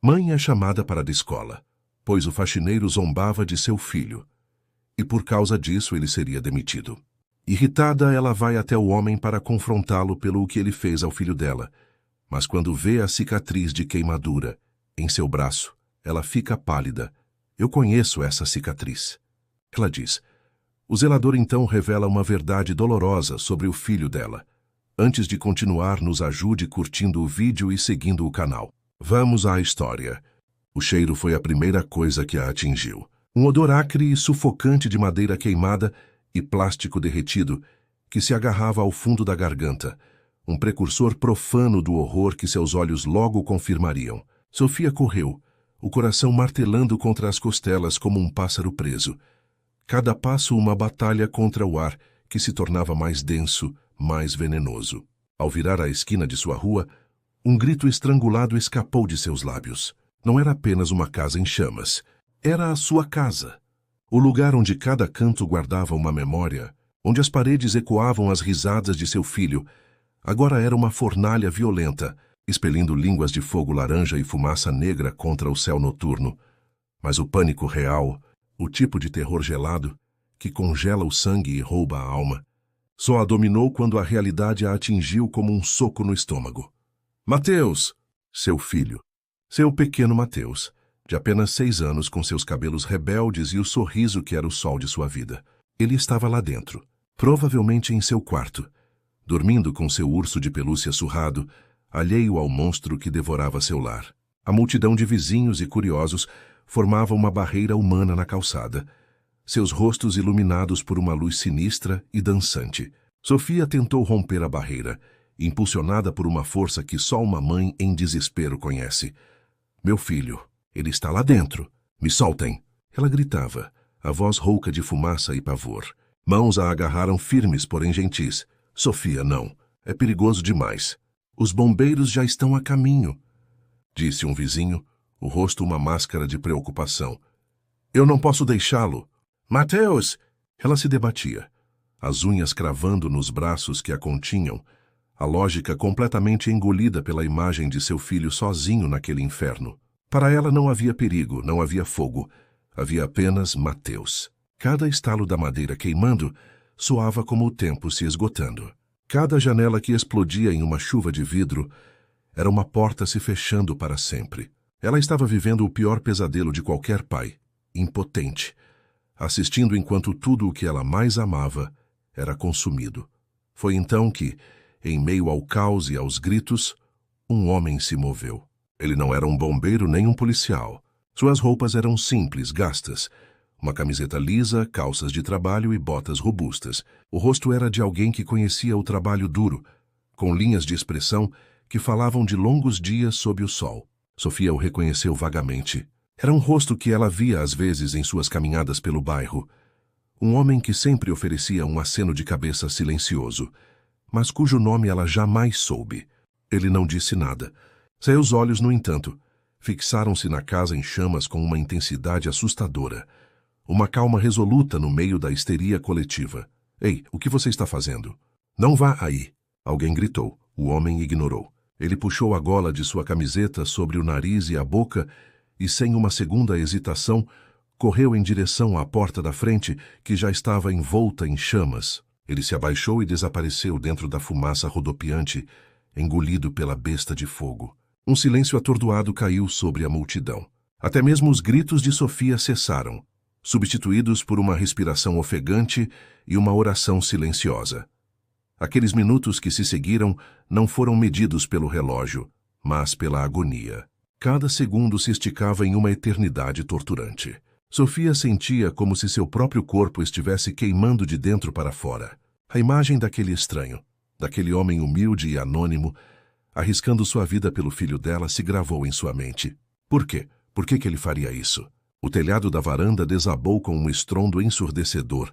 Mãe é chamada para a escola, pois o faxineiro zombava de seu filho, e por causa disso ele seria demitido. Irritada, ela vai até o homem para confrontá-lo pelo que ele fez ao filho dela, mas quando vê a cicatriz de queimadura em seu braço, ela fica pálida. Eu conheço essa cicatriz. Ela diz. O zelador então revela uma verdade dolorosa sobre o filho dela. Antes de continuar, nos ajude curtindo o vídeo e seguindo o canal. Vamos à história. O cheiro foi a primeira coisa que a atingiu. Um odor acre e sufocante de madeira queimada e plástico derretido que se agarrava ao fundo da garganta. Um precursor profano do horror que seus olhos logo confirmariam. Sofia correu, o coração martelando contra as costelas como um pássaro preso. Cada passo uma batalha contra o ar que se tornava mais denso, mais venenoso. Ao virar a esquina de sua rua, um grito estrangulado escapou de seus lábios. Não era apenas uma casa em chamas. Era a sua casa. O lugar onde cada canto guardava uma memória, onde as paredes ecoavam as risadas de seu filho, agora era uma fornalha violenta, expelindo línguas de fogo laranja e fumaça negra contra o céu noturno. Mas o pânico real, o tipo de terror gelado, que congela o sangue e rouba a alma, só a dominou quando a realidade a atingiu como um soco no estômago. Mateus! Seu filho. Seu pequeno Mateus, de apenas 6 anos, com seus cabelos rebeldes e o sorriso que era o sol de sua vida. Ele estava lá dentro, provavelmente em seu quarto, dormindo com seu urso de pelúcia surrado, alheio ao monstro que devorava seu lar. A multidão de vizinhos e curiosos formava uma barreira humana na calçada, seus rostos iluminados por uma luz sinistra e dançante. Sofia tentou romper a barreira, impulsionada por uma força que só uma mãe em desespero conhece. Meu filho, ele está lá dentro. Me soltem! Ela gritava, a voz rouca de fumaça e pavor. Mãos a agarraram firmes, porém gentis. Sofia, não. É perigoso demais. Os bombeiros já estão a caminho, disse um vizinho, o rosto uma máscara de preocupação. Eu não posso deixá-lo. Mateus! Ela se debatia, as unhas cravando nos braços que a continham, a lógica completamente engolida pela imagem de seu filho sozinho naquele inferno. Para ela não havia perigo, não havia fogo. Havia apenas Mateus. Cada estalo da madeira queimando soava como o tempo se esgotando. Cada janela que explodia em uma chuva de vidro era uma porta se fechando para sempre. Ela estava vivendo o pior pesadelo de qualquer pai, impotente, assistindo enquanto tudo o que ela mais amava era consumido. Foi então que, em meio ao caos e aos gritos, um homem se moveu. Ele não era um bombeiro nem um policial. Suas roupas eram simples, gastas. Uma camiseta lisa, calças de trabalho e botas robustas. O rosto era de alguém que conhecia o trabalho duro, com linhas de expressão que falavam de longos dias sob o sol. Sofia o reconheceu vagamente. Era um rosto que ela via às vezes em suas caminhadas pelo bairro. Um homem que sempre oferecia um aceno de cabeça silencioso, mas cujo nome ela jamais soube. Ele não disse nada. Seus olhos, no entanto, fixaram-se na casa em chamas com uma intensidade assustadora. Uma calma resoluta no meio da histeria coletiva. Ei, o que você está fazendo? Não vá aí! Alguém gritou. O homem ignorou. Ele puxou a gola de sua camiseta sobre o nariz e a boca e, sem uma segunda hesitação, correu em direção à porta da frente, que já estava envolta em chamas. Ele se abaixou e desapareceu dentro da fumaça rodopiante, engolido pela besta de fogo. Um silêncio atordoado caiu sobre a multidão. Até mesmo os gritos de Sofia cessaram, substituídos por uma respiração ofegante e uma oração silenciosa. Aqueles minutos que se seguiram não foram medidos pelo relógio, mas pela agonia. Cada segundo se esticava em uma eternidade torturante. Sofia sentia como se seu próprio corpo estivesse queimando de dentro para fora. A imagem daquele estranho, daquele homem humilde e anônimo, arriscando sua vida pelo filho dela, se gravou em sua mente. Por quê? Por que ele faria isso? O telhado da varanda desabou com um estrondo ensurdecedor,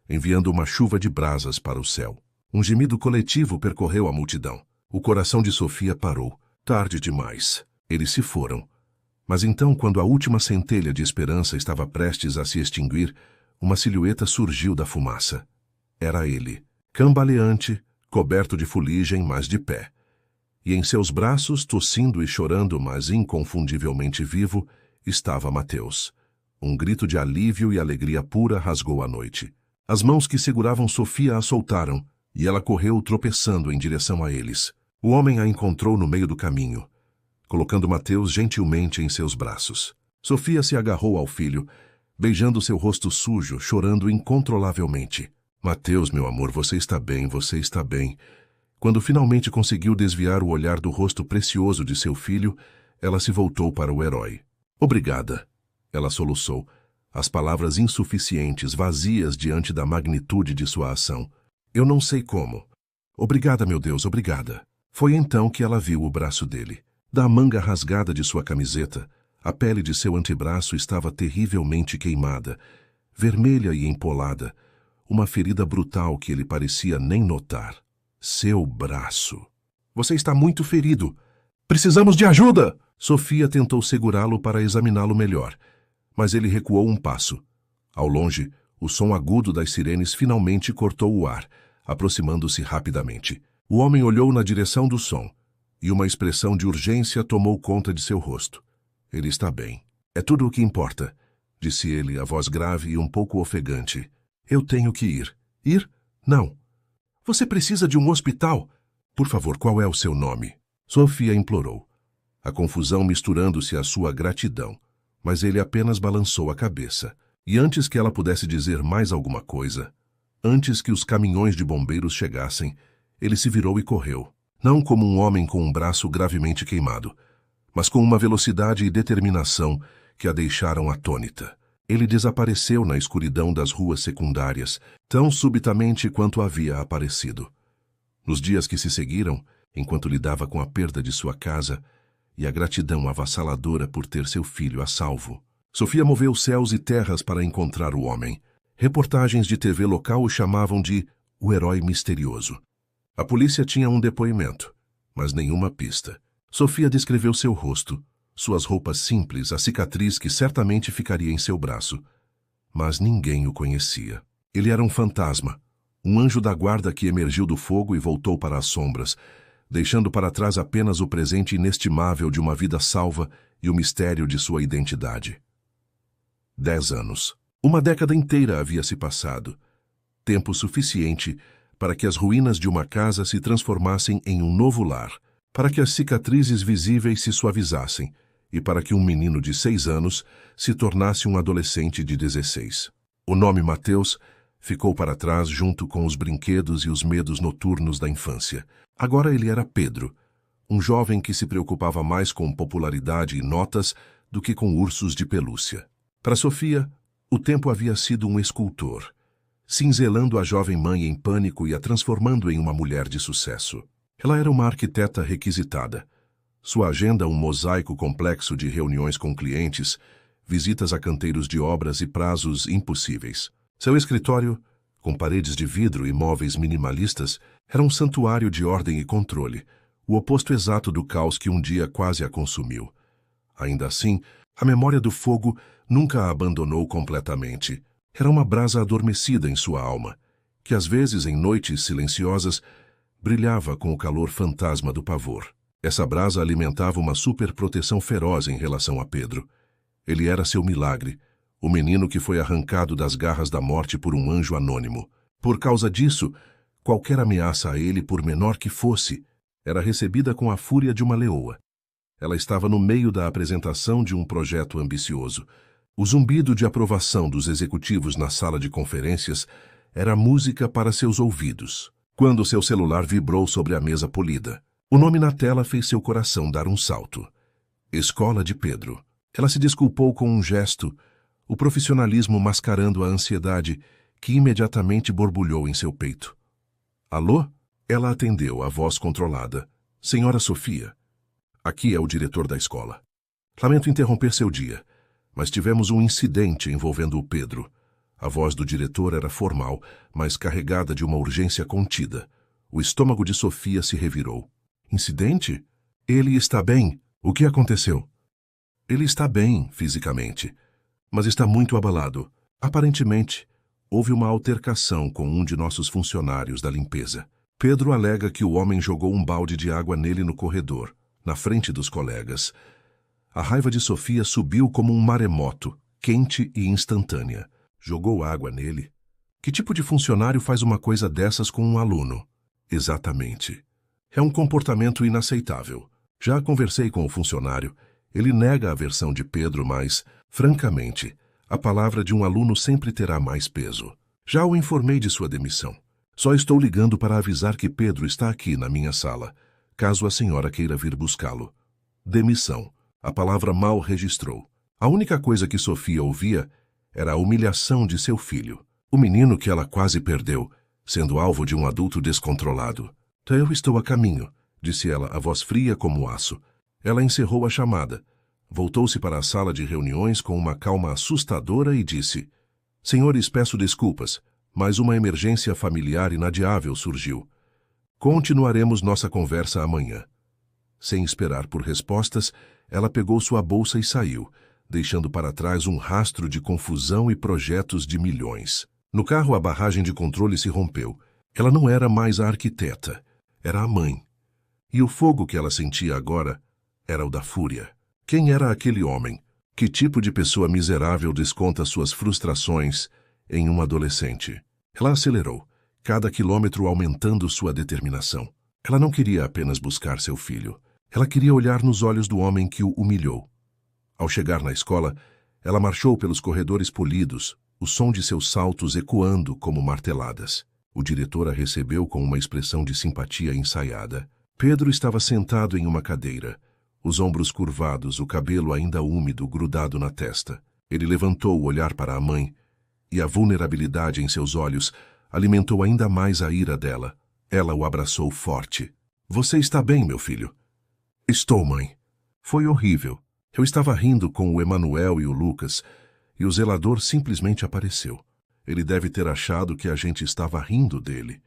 enviando uma chuva de brasas para o céu. Um gemido coletivo percorreu a multidão. O coração de Sofia parou. Tarde demais. Eles se foram. Mas então, quando a última centelha de esperança estava prestes a se extinguir, uma silhueta surgiu da fumaça. Era ele, cambaleante, coberto de fuligem, mas de pé. E em seus braços, tossindo e chorando, mas inconfundivelmente vivo, estava Mateus. Um grito de alívio e alegria pura rasgou a noite. As mãos que seguravam Sofia a soltaram, e ela correu tropeçando em direção a eles. O homem a encontrou no meio do caminho, colocando Mateus gentilmente em seus braços. Sofia se agarrou ao filho, beijando seu rosto sujo, chorando incontrolavelmente. Mateus, meu amor, você está bem, você está bem. Quando finalmente conseguiu desviar o olhar do rosto precioso de seu filho, ela se voltou para o herói. Obrigada, ela soluçou, as palavras insuficientes, vazias diante da magnitude de sua ação. Eu não sei como. Obrigada, meu Deus, obrigada. Foi então que ela viu o braço dele. Da manga rasgada de sua camiseta, a pele de seu antebraço estava terrivelmente queimada, vermelha e empolada, uma ferida brutal que ele parecia nem notar. Seu braço. Você está muito ferido. Precisamos de ajuda! Sofia tentou segurá-lo para examiná-lo melhor, mas ele recuou um passo. Ao longe, o som agudo das sirenes finalmente cortou o ar, aproximando-se rapidamente. O homem olhou na direção do som, e uma expressão de urgência tomou conta de seu rosto. Ele está bem. É tudo o que importa, disse ele, a voz grave e um pouco ofegante. Eu tenho que ir. Ir? Não. Você precisa de um hospital. Por favor, qual é o seu nome? Sofia implorou, a confusão misturando-se à sua gratidão, mas ele apenas balançou a cabeça. E antes que ela pudesse dizer mais alguma coisa, antes que os caminhões de bombeiros chegassem, ele se virou e correu, não como um homem com um braço gravemente queimado, mas com uma velocidade e determinação que a deixaram atônita. Ele desapareceu na escuridão das ruas secundárias, tão subitamente quanto havia aparecido. Nos dias que se seguiram, enquanto lidava com a perda de sua casa e a gratidão avassaladora por ter seu filho a salvo, Sofia moveu céus e terras para encontrar o homem. Reportagens de TV local o chamavam de o herói misterioso. A polícia tinha um depoimento, mas nenhuma pista. Sofia descreveu seu rosto, suas roupas simples, a cicatriz que certamente ficaria em seu braço. Mas ninguém o conhecia. Ele era um fantasma, um anjo da guarda que emergiu do fogo e voltou para as sombras, deixando para trás apenas o presente inestimável de uma vida salva e o mistério de sua identidade. 10 anos. Uma década inteira havia se passado. Tempo suficiente para que as ruínas de uma casa se transformassem em um novo lar, para que as cicatrizes visíveis se suavizassem e para que um menino de 6 anos se tornasse um adolescente de 16. O nome Mateus ficou para trás junto com os brinquedos e os medos noturnos da infância. Agora ele era Pedro, um jovem que se preocupava mais com popularidade e notas do que com ursos de pelúcia. Para Sofia, o tempo havia sido um escultor, cinzelando a jovem mãe em pânico e a transformando em uma mulher de sucesso. Ela era uma arquiteta requisitada. Sua agenda um mosaico complexo de reuniões com clientes, visitas a canteiros de obras e prazos impossíveis. Seu escritório, com paredes de vidro e móveis minimalistas, era um santuário de ordem e controle, o oposto exato do caos que um dia quase a consumiu. Ainda assim, a memória do fogo nunca a abandonou completamente. Era uma brasa adormecida em sua alma, que às vezes, em noites silenciosas, brilhava com o calor fantasma do pavor. Essa brasa alimentava uma superproteção feroz em relação a Pedro. Ele era seu milagre, o menino que foi arrancado das garras da morte por um anjo anônimo. Por causa disso, qualquer ameaça a ele, por menor que fosse, era recebida com a fúria de uma leoa. Ela estava no meio da apresentação de um projeto ambicioso. O zumbido de aprovação dos executivos na sala de conferências era música para seus ouvidos, quando seu celular vibrou sobre a mesa polida. O nome na tela fez seu coração dar um salto. Escola de Pedro. Ela se desculpou com um gesto, o profissionalismo mascarando a ansiedade que imediatamente borbulhou em seu peito. Alô? Ela atendeu, a voz controlada. Senhora Sofia, aqui é o diretor da escola. Lamento interromper seu dia, mas tivemos um incidente envolvendo o Pedro. A voz do diretor era formal, mas carregada de uma urgência contida. O estômago de Sofia se revirou. Incidente? Ele está bem. O que aconteceu? Ele está bem, fisicamente, mas está muito abalado. Aparentemente, houve uma altercação com um de nossos funcionários da limpeza. Pedro alega que o homem jogou um balde de água nele no corredor, na frente dos colegas. A raiva de Sofia subiu como um maremoto, quente e instantânea. Jogou água nele? Que tipo de funcionário faz uma coisa dessas com um aluno? Exatamente. É um comportamento inaceitável. Já conversei com o funcionário. Ele nega a versão de Pedro, mas, francamente, a palavra de um aluno sempre terá mais peso. Já o informei de sua demissão. Só estou ligando para avisar que Pedro está aqui na minha sala, caso a senhora queira vir buscá-lo. Demissão. A palavra mal registrou. A única coisa que Sofia ouvia era a humilhação de seu filho, o menino que ela quase perdeu, sendo alvo de um adulto descontrolado. Eu estou a caminho, disse ela, a voz fria como aço. Ela encerrou a chamada. Voltou-se para a sala de reuniões com uma calma assustadora e disse: Senhores, peço desculpas, mas uma emergência familiar inadiável surgiu. Continuaremos nossa conversa amanhã. Sem esperar por respostas, ela pegou sua bolsa e saiu, deixando para trás um rastro de confusão e projetos de milhões. No carro, a barragem de controle se rompeu. Ela não era mais a arquiteta, era a mãe. E o fogo que ela sentia agora era o da fúria. Quem era aquele homem? Que tipo de pessoa miserável desconta suas frustrações em um adolescente? Ela acelerou, cada quilômetro aumentando sua determinação. Ela não queria apenas buscar seu filho. Ela queria olhar nos olhos do homem que o humilhou. Ao chegar na escola, ela marchou pelos corredores polidos, o som de seus saltos ecoando como marteladas. O diretor a recebeu com uma expressão de simpatia ensaiada. Pedro estava sentado em uma cadeira, os ombros curvados, o cabelo ainda úmido grudado na testa. Ele levantou o olhar para a mãe, e a vulnerabilidade em seus olhos alimentou ainda mais a ira dela. Ela o abraçou forte. Você está bem, meu filho? Estou, mãe. Foi horrível. Eu estava rindo com o Emanuel e o Lucas, e o zelador simplesmente apareceu. Ele deve ter achado que a gente estava rindo dele.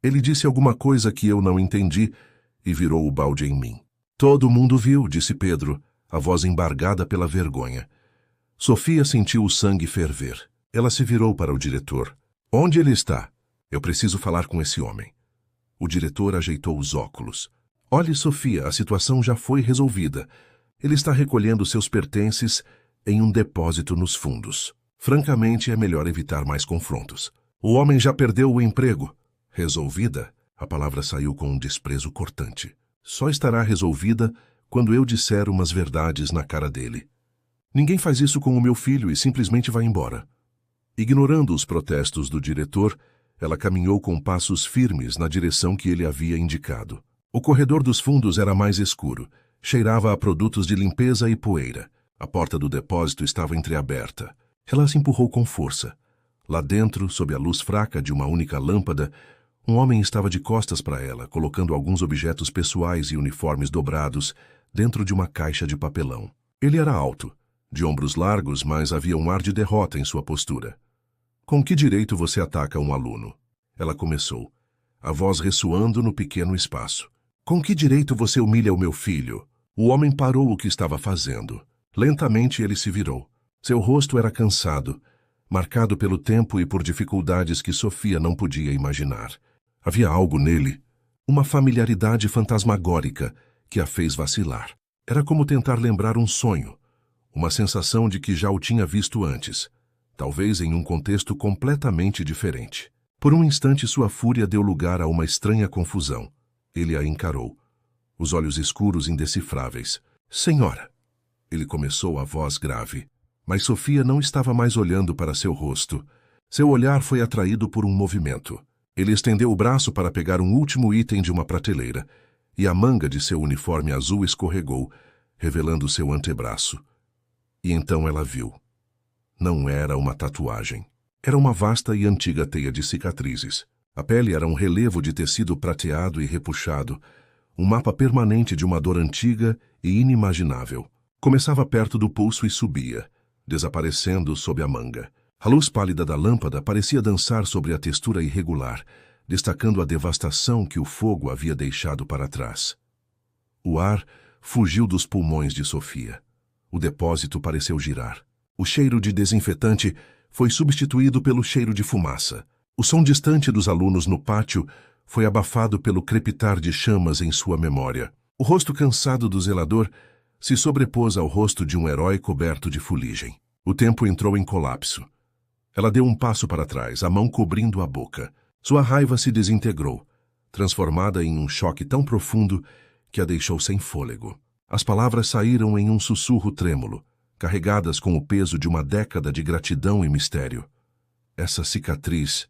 Ele disse alguma coisa que eu não entendi e virou o balde em mim. Todo mundo viu, disse Pedro, a voz embargada pela vergonha. Sofia sentiu o sangue ferver. Ela se virou para o diretor. Onde ele está? Eu preciso falar com esse homem. O diretor ajeitou os óculos. Olhe, Sofia, a situação já foi resolvida. Ele está recolhendo seus pertences em um depósito nos fundos. Francamente, é melhor evitar mais confrontos. O homem já perdeu o emprego. Resolvida? A palavra saiu com um desprezo cortante. Só estará resolvida quando eu disser umas verdades na cara dele. Ninguém faz isso com o meu filho e simplesmente vai embora. Ignorando os protestos do diretor, ela caminhou com passos firmes na direção que ele havia indicado. O corredor dos fundos era mais escuro. Cheirava a produtos de limpeza e poeira. A porta do depósito estava entreaberta. Ela se empurrou com força. Lá dentro, sob a luz fraca de uma única lâmpada, um homem estava de costas para ela, colocando alguns objetos pessoais e uniformes dobrados dentro de uma caixa de papelão. Ele era alto, de ombros largos, mas havia um ar de derrota em sua postura. Com que direito você ataca um aluno? Ela começou, a voz ressoando no pequeno espaço. Com que direito você humilha o meu filho? O homem parou o que estava fazendo. Lentamente ele se virou. Seu rosto era cansado, marcado pelo tempo e por dificuldades que Sofia não podia imaginar. Havia algo nele, uma familiaridade fantasmagórica que a fez vacilar. Era como tentar lembrar um sonho, uma sensação de que já o tinha visto antes, talvez em um contexto completamente diferente. Por um instante sua fúria deu lugar a uma estranha confusão. Ele a encarou, os olhos escuros indecifráveis. Senhora! Ele começou, a voz grave. Mas Sofia não estava mais olhando para seu rosto. Seu olhar foi atraído por um movimento. Ele estendeu o braço para pegar um último item de uma prateleira, e a manga de seu uniforme azul escorregou, revelando seu antebraço. E então ela viu. Não era uma tatuagem. Era uma vasta e antiga teia de cicatrizes. A pele era um relevo de tecido prateado e repuxado, um mapa permanente de uma dor antiga e inimaginável. Começava perto do pulso e subia, desaparecendo sob a manga. A luz pálida da lâmpada parecia dançar sobre a textura irregular, destacando a devastação que o fogo havia deixado para trás. O ar fugiu dos pulmões de Sofia. O depósito pareceu girar. O cheiro de desinfetante foi substituído pelo cheiro de fumaça. O som distante dos alunos no pátio foi abafado pelo crepitar de chamas em sua memória. O rosto cansado do zelador se sobrepôs ao rosto de um herói coberto de fuligem. O tempo entrou em colapso. Ela deu um passo para trás, a mão cobrindo a boca. Sua raiva se desintegrou, transformada em um choque tão profundo que a deixou sem fôlego. As palavras saíram em um sussurro trêmulo, carregadas com o peso de uma década de gratidão e mistério. Essa cicatriz...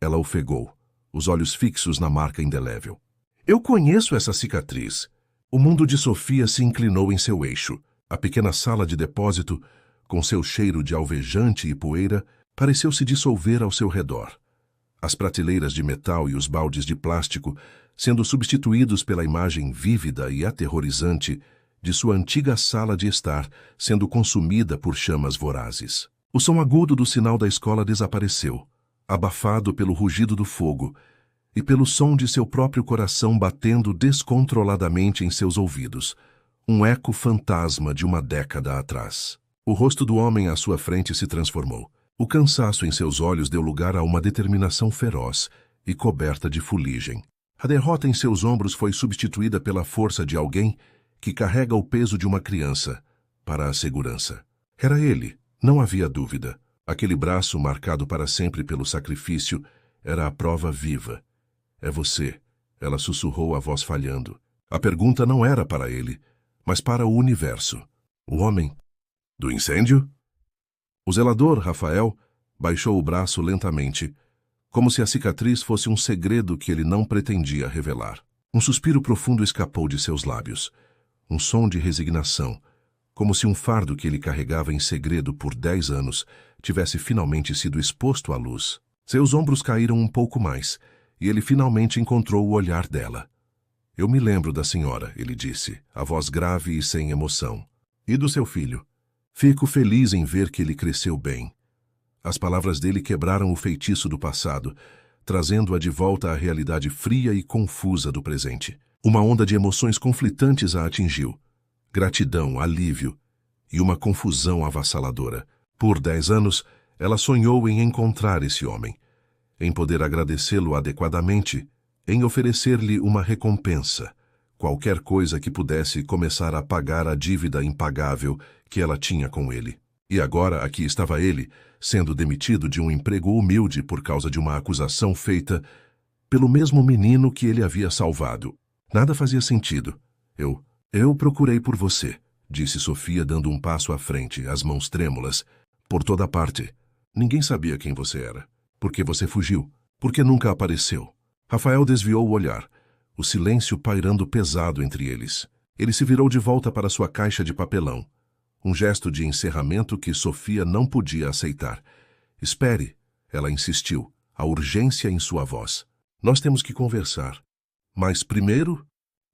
Ela ofegou, os olhos fixos na marca indelével. Eu conheço essa cicatriz. O mundo de Sofia se inclinou em seu eixo. A pequena sala de depósito, com seu cheiro de alvejante e poeira, pareceu se dissolver ao seu redor. As prateleiras de metal e os baldes de plástico sendo substituídos pela imagem vívida e aterrorizante de sua antiga sala de estar sendo consumida por chamas vorazes. O som agudo do sinal da escola desapareceu, abafado pelo rugido do fogo e pelo som de seu próprio coração batendo descontroladamente em seus ouvidos, um eco fantasma de uma década atrás. O rosto do homem à sua frente se transformou. O cansaço em seus olhos deu lugar a uma determinação feroz e coberta de fuligem. A derrota em seus ombros foi substituída pela força de alguém que carrega o peso de uma criança para a segurança. Era ele, não havia dúvida. Aquele braço marcado para sempre pelo sacrifício era a prova viva. É você, ela sussurrou a voz falhando. A pergunta não era para ele, mas para o universo. O homem? Do incêndio? O zelador, Rafael, baixou o braço lentamente, como se a cicatriz fosse um segredo que ele não pretendia revelar. Um suspiro profundo escapou de seus lábios, um som de resignação, como se um fardo que ele carregava em segredo por 10 anos tivesse finalmente sido exposto à luz. Seus ombros caíram um pouco mais, e ele finalmente encontrou o olhar dela. Eu me lembro da senhora, ele disse, a voz grave e sem emoção. E do seu filho? Fico feliz em ver que ele cresceu bem. As palavras dele quebraram o feitiço do passado, trazendo-a de volta à realidade fria e confusa do presente. Uma onda de emoções conflitantes a atingiu. Gratidão, alívio e uma confusão avassaladora. Por 10 anos, ela sonhou em encontrar esse homem, em poder agradecê-lo adequadamente, em oferecer-lhe uma recompensa, qualquer coisa que pudesse começar a pagar a dívida impagável que ela tinha com ele. E agora aqui estava ele, sendo demitido de um emprego humilde por causa de uma acusação feita pelo mesmo menino que ele havia salvado. Nada fazia sentido. Eu procurei por você, disse Sofia dando um passo à frente, as mãos trêmulas, por toda parte. Ninguém sabia quem você era. Por que você fugiu? Por que nunca apareceu? Rafael desviou o olhar, o silêncio pairando pesado entre eles. Ele se virou de volta para sua caixa de papelão. Um gesto de encerramento que Sofia não podia aceitar. Espere, ela insistiu, a urgência em sua voz. Nós temos que conversar. Mas primeiro,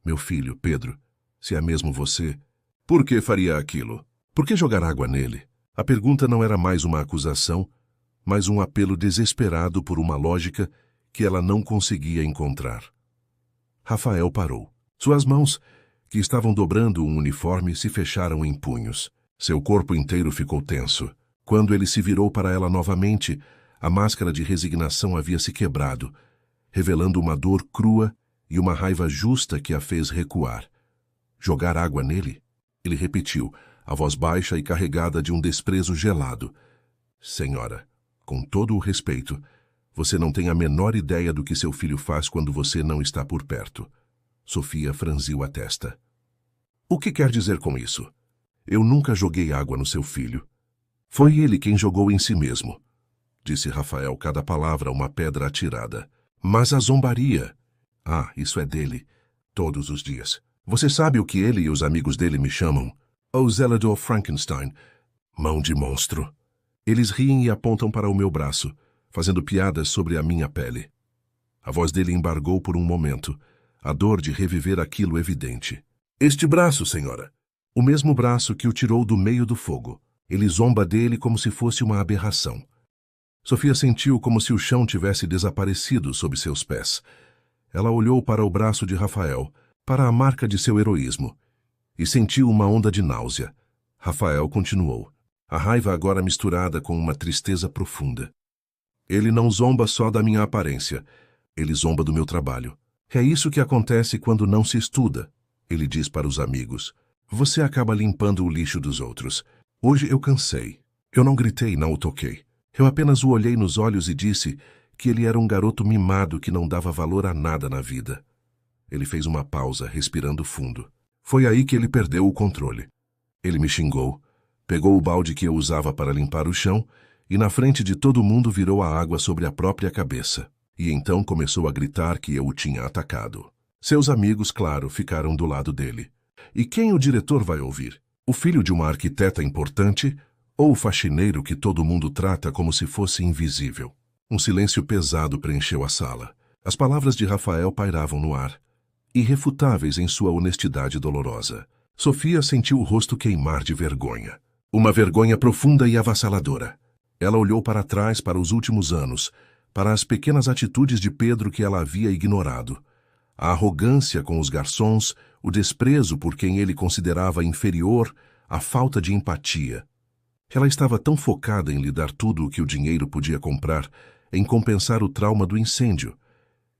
meu filho, Pedro, se é mesmo você, por que faria aquilo? Por que jogar água nele? A pergunta não era mais uma acusação, mas um apelo desesperado por uma lógica que ela não conseguia encontrar. Rafael parou. Suas mãos, que estavam dobrando um uniforme, se fecharam em punhos. Seu corpo inteiro ficou tenso. Quando ele se virou para ela novamente, a máscara de resignação havia se quebrado, revelando uma dor crua e uma raiva justa que a fez recuar. Jogar água nele? Ele repetiu, a voz baixa e carregada de um desprezo gelado. Senhora, com todo o respeito, você não tem a menor ideia do que seu filho faz quando você não está por perto. Sofia franziu a testa. O que quer dizer com isso? Eu nunca joguei água no seu filho. Foi ele quem jogou em si mesmo, disse Rafael, cada palavra uma pedra atirada. Mas a zombaria... Ah, isso é dele. Todos os dias. Você sabe o que ele e os amigos dele me chamam? O Zelador Frankenstein. Mão de monstro. Eles riem e apontam para o meu braço, fazendo piadas sobre a minha pele. A voz dele embargou por um momento, a dor de reviver aquilo evidente. Este braço, senhora. O mesmo braço que o tirou do meio do fogo. Ele zomba dele como se fosse uma aberração. Sofia sentiu como se o chão tivesse desaparecido sob seus pés. Ela olhou para o braço de Rafael, para a marca de seu heroísmo, e sentiu uma onda de náusea. Rafael continuou, a raiva agora misturada com uma tristeza profunda. Ele não zomba só da minha aparência, Ele zomba do meu trabalho. É isso que acontece quando não se estuda, ele diz para os amigos. Você acaba limpando o lixo dos outros. Hoje eu cansei. Eu não gritei, não o toquei. Eu apenas o olhei nos olhos e disse que ele era um garoto mimado que não dava valor a nada na vida. Ele fez uma pausa, respirando fundo. Foi aí que ele perdeu o controle. Ele me xingou, pegou o balde que eu usava para limpar o chão e na frente de todo mundo virou a água sobre a própria cabeça. E então começou a gritar que eu o tinha atacado. Seus amigos, claro, ficaram do lado dele. E quem o diretor vai ouvir? O filho de uma arquiteta importante ou o faxineiro que todo mundo trata como se fosse invisível? Um silêncio pesado preencheu a sala. As palavras de Rafael pairavam no ar, irrefutáveis em sua honestidade dolorosa. Sofia sentiu o rosto queimar de vergonha. Uma vergonha profunda e avassaladora. Ela olhou para trás para os últimos anos, para as pequenas atitudes de Pedro que ela havia ignorado. A arrogância com os garçons, o desprezo por quem ele considerava inferior, a falta de empatia. Ela estava tão focada em lhe dar tudo o que o dinheiro podia comprar, em compensar o trauma do incêndio,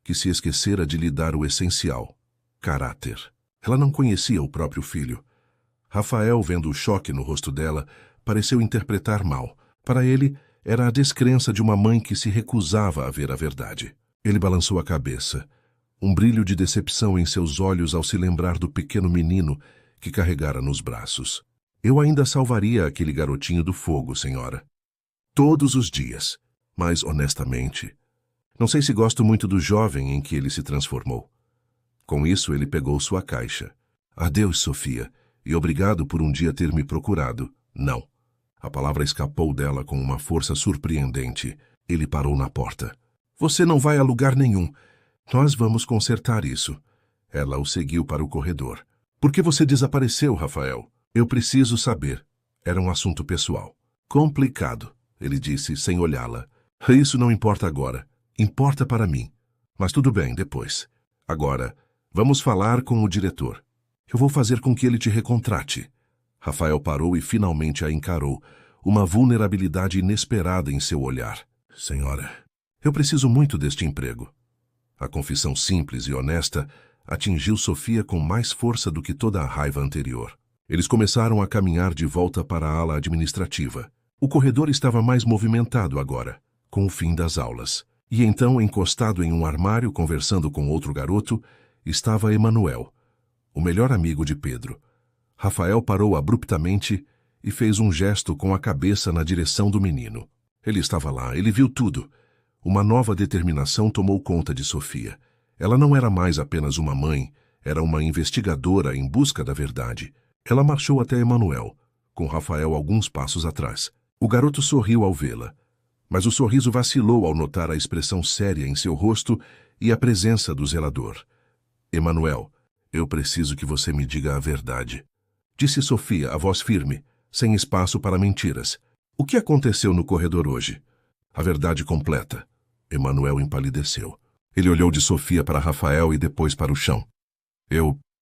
que se esquecera de lhe dar o essencial: caráter. Ela não conhecia o próprio filho. Rafael, vendo o choque no rosto dela, pareceu interpretar mal. Para ele, era a descrença de uma mãe que se recusava a ver a verdade. Ele balançou a cabeça, um brilho de decepção em seus olhos ao se lembrar do pequeno menino que carregara nos braços. Eu ainda salvaria aquele garotinho do fogo, senhora. Todos os dias. Mas, honestamente, não sei se gosto muito do jovem em que ele se transformou. Com isso, ele pegou sua caixa. Adeus, Sofia, e obrigado por um dia ter me procurado. Não. A palavra escapou dela com uma força surpreendente. Ele parou na porta. Você não vai a lugar nenhum. Nós vamos consertar isso. Ela o seguiu para o corredor. Por que você desapareceu, Rafael? Eu preciso saber. Era um assunto pessoal. Complicado, ele disse sem olhá-la. Isso não importa agora. Importa para mim. Mas tudo bem, depois. Agora, vamos falar com o diretor. Eu vou fazer com que ele te recontrate. Rafael parou e finalmente a encarou, uma vulnerabilidade inesperada em seu olhar. Senhora, eu preciso muito deste emprego. A confissão simples e honesta atingiu Sofia com mais força do que toda a raiva anterior. Eles começaram a caminhar de volta para a ala administrativa. O corredor estava mais movimentado agora, com o fim das aulas. E então, encostado em um armário, conversando com outro garoto, estava Emanuel, o melhor amigo de Pedro. Rafael parou abruptamente e fez um gesto com a cabeça na direção do menino. Ele estava lá, ele viu tudo. Uma nova determinação tomou conta de Sofia. Ela não era mais apenas uma mãe, era uma investigadora em busca da verdade. Ela marchou até Emanuel, com Rafael alguns passos atrás. O garoto sorriu ao vê-la, mas o sorriso vacilou ao notar a expressão séria em seu rosto e a presença do zelador. Emanuel, eu preciso que você me diga a verdade. Disse Sofia, a voz firme, sem espaço para mentiras. O que aconteceu no corredor hoje? A verdade completa. Emanuel empalideceu. Ele olhou de Sofia para Rafael e depois para o chão.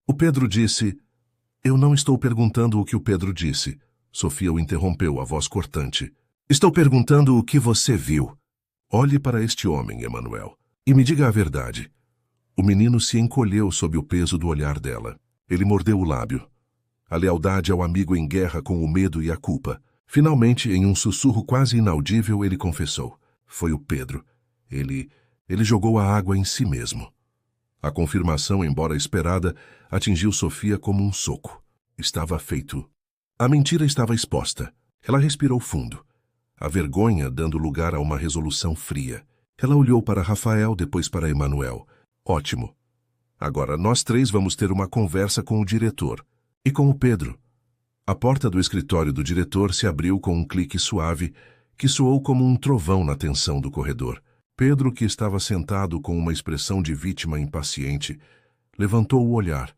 O Pedro disse... Eu não estou perguntando o que o Pedro disse. Sofia o interrompeu, a voz cortante. Estou perguntando o que você viu. Olhe para este homem, Emanuel, e me diga a verdade. O menino se encolheu sob o peso do olhar dela. Ele mordeu o lábio. A lealdade ao amigo em guerra com o medo e a culpa. Finalmente, em um sussurro quase inaudível, ele confessou. Foi o Pedro. Ele jogou a água em si mesmo. A confirmação, embora esperada, atingiu Sofia como um soco. Estava feito. A mentira estava exposta. Ela respirou fundo. A vergonha dando lugar a uma resolução fria. Ela olhou para Rafael, depois para Emanuel. Ótimo. Agora nós três vamos ter uma conversa com o diretor. E com o Pedro. A porta do escritório do diretor se abriu com um clique suave que soou como um trovão na tensão do corredor. Pedro, que estava sentado com uma expressão de vítima impaciente, levantou o olhar,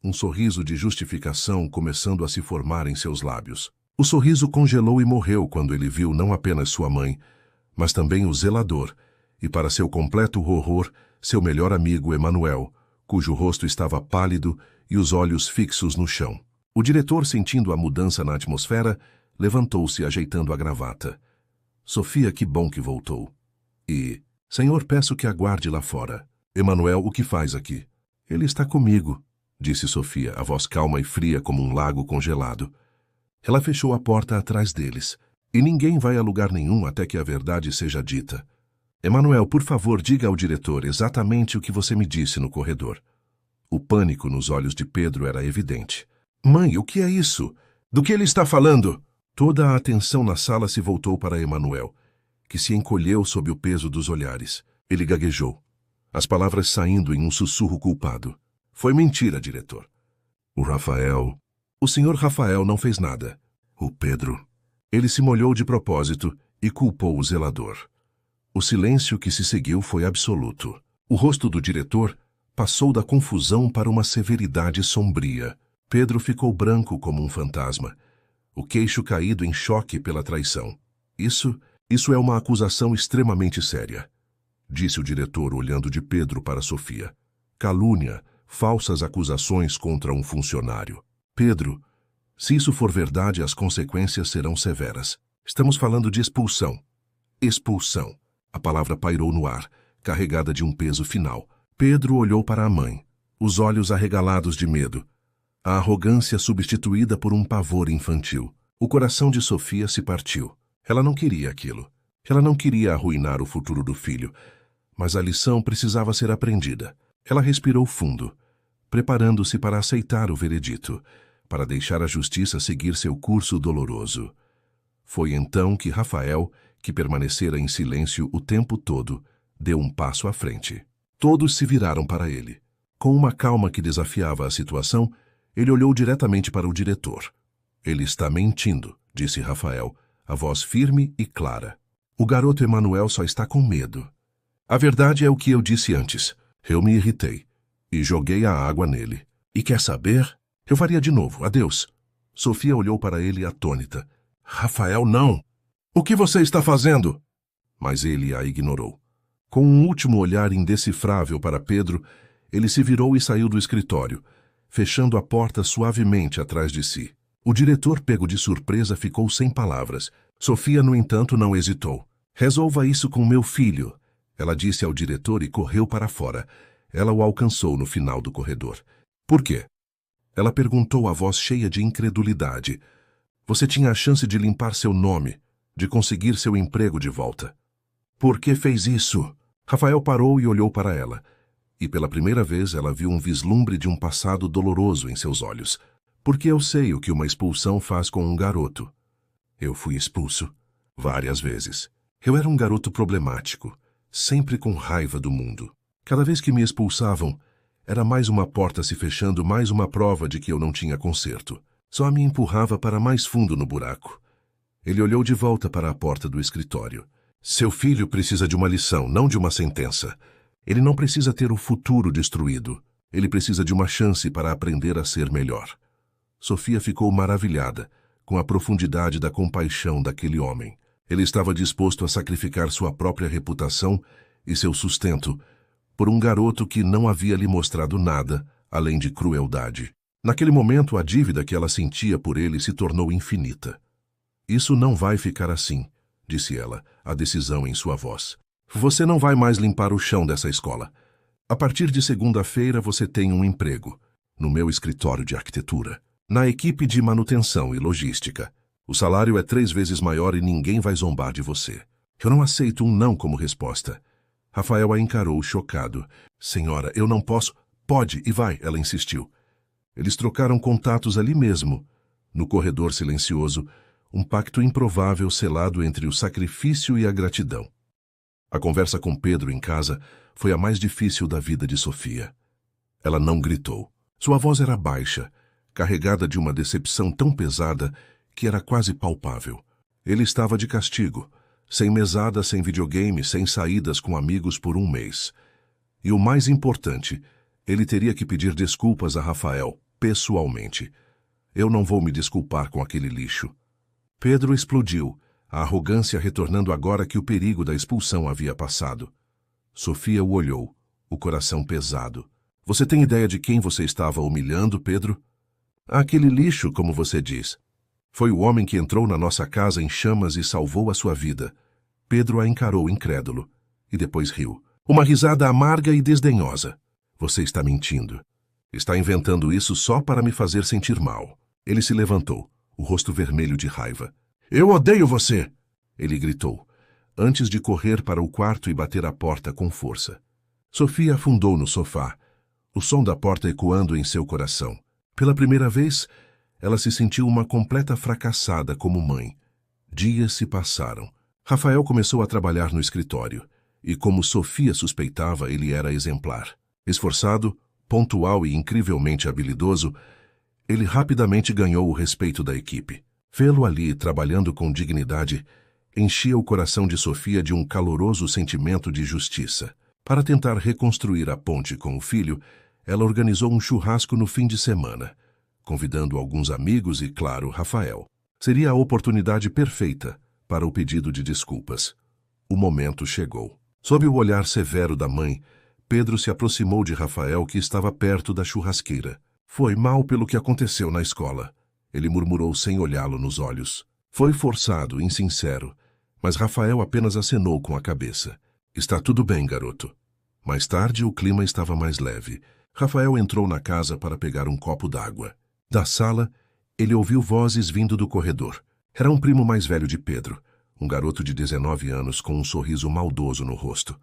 um sorriso de justificação começando a se formar em seus lábios. O sorriso congelou e morreu quando ele viu não apenas sua mãe, mas também o zelador, e para seu completo horror, seu melhor amigo Emanuel, cujo rosto estava pálido e os olhos fixos no chão. O diretor, sentindo a mudança na atmosfera, levantou-se ajeitando a gravata. Sofia, que bom que voltou. Senhor, peço que aguarde lá fora. Emanuel, o que faz aqui? Ele está comigo, disse Sofia, a voz calma e fria como um lago congelado. Ela fechou a porta atrás deles. E ninguém vai a lugar nenhum até que a verdade seja dita. Emanuel, por favor, diga ao diretor exatamente o que você me disse no corredor. O pânico nos olhos de Pedro era evidente. Mãe, o que é isso? Do que ele está falando? Toda a atenção na sala se voltou para Emanuel, que se encolheu sob o peso dos olhares. Ele gaguejou, as palavras saindo em um sussurro culpado. Foi mentira, diretor. O senhor Rafael não fez nada. O Pedro. Ele se molhou de propósito e culpou o zelador. O silêncio que se seguiu foi absoluto. O rosto do diretor passou da confusão para uma severidade sombria. Pedro ficou branco como um fantasma, o queixo caído em choque pela traição. Isso é uma acusação extremamente séria, disse o diretor olhando de Pedro para Sofia. Calúnia, falsas acusações contra um funcionário. Pedro, se isso for verdade, as consequências serão severas. Estamos falando de expulsão. Expulsão. A palavra pairou no ar, carregada de um peso final. Pedro olhou para a mãe, os olhos arregalados de medo. A arrogância substituída por um pavor infantil. O coração de Sofia se partiu. Ela não queria aquilo. Ela não queria arruinar o futuro do filho, mas a lição precisava ser aprendida. Ela respirou fundo, preparando-se para aceitar o veredito, para deixar a justiça seguir seu curso doloroso. Foi então que Rafael, que permanecera em silêncio o tempo todo, deu um passo à frente. Todos se viraram para ele. Com uma calma que desafiava a situação, ele olhou diretamente para o diretor. Ele está mentindo, disse Rafael, a voz firme e clara. O garoto Emanuel só está com medo. A verdade é o que eu disse antes. Eu me irritei e joguei a água nele. E quer saber? Eu faria de novo. Adeus. Sofia olhou para ele atônita. Rafael, não! O que você está fazendo? Mas ele a ignorou. Com um último olhar indecifrável para Pedro, ele se virou e saiu do escritório, fechando a porta suavemente atrás de si. O diretor, pego de surpresa, ficou sem palavras. Sofia, no entanto, não hesitou. Resolva isso com meu filho, ela disse ao diretor e correu para fora. Ela o alcançou no final do corredor. Por quê? Ela perguntou, a voz cheia de incredulidade. Você tinha a chance de limpar seu nome, de conseguir seu emprego de volta. Por que fez isso? Rafael parou e olhou para ela. E pela primeira vez ela viu um vislumbre de um passado doloroso em seus olhos. Porque eu sei o que uma expulsão faz com um garoto. Eu fui expulso. Várias vezes. Eu era um garoto problemático, sempre com raiva do mundo. Cada vez que me expulsavam, era mais uma porta se fechando, mais uma prova de que eu não tinha conserto. Só me empurrava para mais fundo no buraco. Ele olhou de volta para a porta do escritório. Seu filho precisa de uma lição, não de uma sentença. Ele não precisa ter o futuro destruído. Ele precisa de uma chance para aprender a ser melhor. Sofia ficou maravilhada com a profundidade da compaixão daquele homem. Ele estava disposto a sacrificar sua própria reputação e seu sustento por um garoto que não havia lhe mostrado nada além de crueldade. Naquele momento, a dívida que ela sentia por ele se tornou infinita. Isso não vai ficar assim, disse ela, a decisão em sua voz. Você não vai mais limpar o chão dessa escola. A partir de segunda-feira você tem um emprego, no meu escritório de arquitetura, na equipe de manutenção e logística. O salário é 3 vezes maior e ninguém vai zombar de você. Eu não aceito um não como resposta. Rafael a encarou, chocado. Senhora, eu não posso. Pode e vai, ela insistiu. Eles trocaram contatos ali mesmo, no corredor silencioso, um pacto improvável selado entre o sacrifício e a gratidão. A conversa com Pedro em casa foi a mais difícil da vida de Sofia. Ela não gritou. Sua voz era baixa, carregada de uma decepção tão pesada que era quase palpável. Ele estava de castigo, sem mesada, sem videogame, sem saídas com amigos por 1 mês. E o mais importante, ele teria que pedir desculpas a Rafael, pessoalmente. Eu não vou me desculpar com aquele lixo. Pedro explodiu, a arrogância retornando agora que o perigo da expulsão havia passado. Sofia o olhou, o coração pesado. Você tem ideia de quem você estava humilhando, Pedro? Aquele lixo, como você diz. Foi o homem que entrou na nossa casa em chamas e salvou a sua vida. Pedro a encarou incrédulo. e depois riu. Uma risada amarga e desdenhosa. Você está mentindo. Está inventando isso só para me fazer sentir mal. Ele se levantou, o rosto vermelho de raiva. Eu odeio você! Ele gritou, antes de correr para o quarto e bater a porta com força. Sofia afundou no sofá, o som da porta ecoando em seu coração. Pela primeira vez, ela se sentiu uma completa fracassada como mãe. Dias se passaram. Rafael começou a trabalhar no escritório, e como Sofia suspeitava, ele era exemplar. Esforçado, pontual e incrivelmente habilidoso, ele rapidamente ganhou o respeito da equipe. Vê-lo ali, trabalhando com dignidade, enchia o coração de Sofia de um caloroso sentimento de justiça. Para tentar reconstruir a ponte com o filho, ela organizou um churrasco no fim de semana, convidando alguns amigos e, claro, Rafael. Seria a oportunidade perfeita para o pedido de desculpas. O momento chegou. Sob o olhar severo da mãe, Pedro se aproximou de Rafael, que estava perto da churrasqueira. Foi mal pelo que aconteceu na escola. Ele murmurou sem olhá-lo nos olhos. Foi forçado, insincero, mas Rafael apenas acenou com a cabeça. Está tudo bem, garoto. Mais tarde, o clima estava mais leve. Rafael entrou na casa para pegar um copo d'água. Da sala, ele ouviu vozes vindo do corredor. Era um primo mais velho de Pedro, um garoto de 19 anos com um sorriso maldoso no rosto.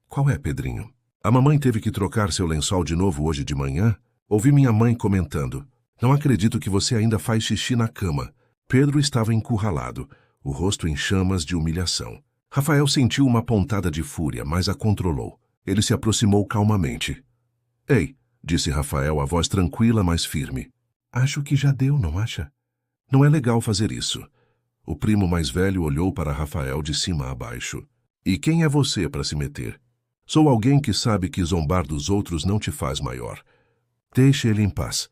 Qual é, Pedrinho? A mamãe teve que trocar seu lençol de novo hoje de manhã? Ouvi minha mãe comentando. Não acredito que você ainda faz xixi na cama. Pedro estava encurralado, o rosto em chamas de humilhação. Rafael sentiu uma pontada de fúria, mas a controlou. Ele se aproximou calmamente. Ei, disse Rafael, a voz tranquila, mas firme. Acho que já deu, não acha? Não é legal fazer isso. O primo mais velho olhou para Rafael de cima a baixo. E quem é você para se meter? Sou alguém que sabe que zombar dos outros não te faz maior. Deixe ele em paz.